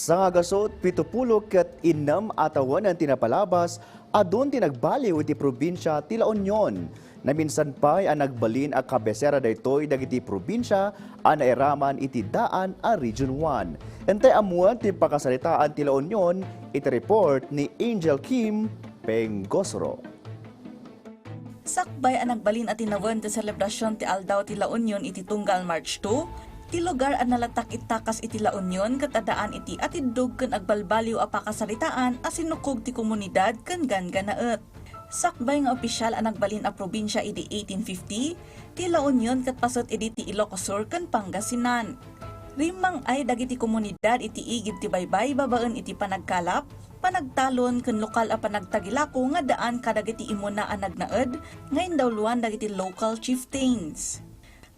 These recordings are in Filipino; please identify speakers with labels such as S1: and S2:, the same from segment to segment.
S1: Sa ngagasot, 70 ket inam atawan ang tinapalabas, adun tinagbaliw iti probinsya ti La Union. Naminsan pa'y ang nagbalin ang kabesera daytoy dagiti probinsya ang nairaman iti daan a Region 1. Entay amuan ti pakasalitaan ti La Union, iti report ni Angel Kim Pengosro.
S2: Sakbay ang nagbalin at tinawen ti selebrasyon ti Aldaw ti La Union iti tunggal March 2, ti lugar ang nalatak itakas iti La Union ket adaan iti atidug ken agbalbaliw a pakasalitaan a sinukog ti komunidad ken ganganaet. Sakbay nga opisyal ang nagbalin a probinsya iti 1850, ti La Union ket pasot iti ti Ilocos Sur ken Pangasinan. Rimang ay dagiti komunidad iti igid ti baybay babaen iti panagkalap, panagtalon ken lokal a panagtagilako nga daan kadagiti imuna a nagnaed ngayon dawluan dagiti local chieftains.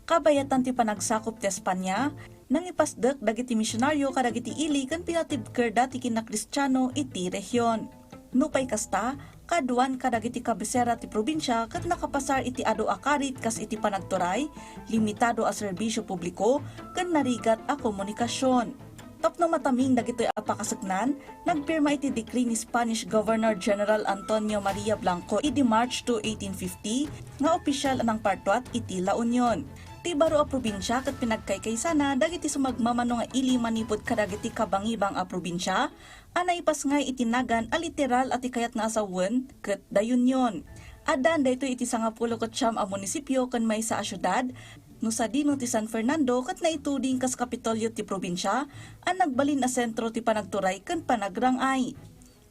S2: Kabayatan ti panagsakop ti Espanya, nang ipasdek dagiti misyonaryo kadagiti ili ken pinatibker dati kinakristyano iti rehiyon. Nupay kasta, kaduan kadagiti kabisera ti probinsya ket nakapasar iti adu akarit kas iti panagturay, limitado a serbisyo publiko ken narigat a komunikasyon. Tapno mataming dagitoy apakasuknan, nagpirma iti decree ni Spanish Governor General Antonio Maria Blanco iti March 2, 1850 nga opisyal anang partwat iti La Union. Ti baro a probinsya ket pinagkaykaysana dagiti sumagmamano nga ili manipod kadagiti kabangibang a probinsya, anay pasngay itinagan a literal at ikayat nga asawen ket dayon yon. Adan daytoy iti 19 a munisipyo ken maysa a syudad, no sa dino ti San Fernando ket naituding kas kapitolyo ti probinsya, ang nagbalin a sentro ti panagturay ken panagrangay.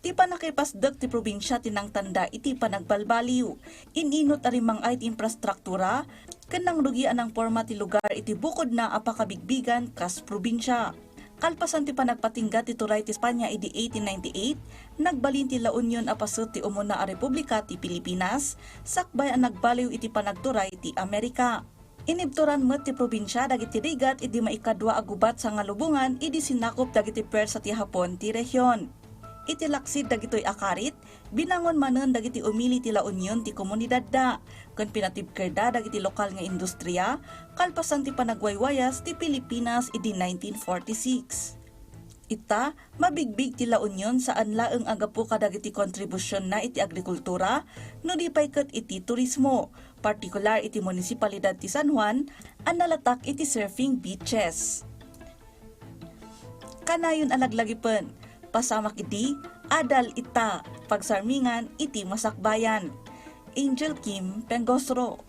S2: Ti panakipasdek ti probinsya tinangtanda iti panagbalbaliw. Ininot arimang ay ti infrastruktura, ken nang rugian ang forma ti lugar iti bukod na apakabigbigan kas probinsya. Kalpasan ti panagpatingga ti turay ti Espanya iti 1898, nagbalin ti La Union a pasut ti umuna a Republika ti Pilipinas, sakbay ang nagbaliw iti panagturay ti Amerika. Inibturan met ti probinsya dagiti rigat iti maikadwa a gubat sa ngalubungan idi sinakop dagiti pwersa ti Hapon ti rehiyon. Iti laksid dagitoy akarit, binangon manen dagiti umili ti La Union ti komunidad da, ken pinatibker da dagiti lokal nga industriya, kalpasan ti panagwaywayas ti Pilipinas idi 1946. Ita, mabigbig ti La Union saan laeng agapu kadagiti kontribusyon na iti agrikultura, no di pay ket iti turismo, partikular iti munisipalidad ti San Juan, ang nalatak iti surfing beaches. Kanayon alaglagipon, pasamak iti, adal ita, pagsarmingan iti masakbayan. Angel Kim Pengosro.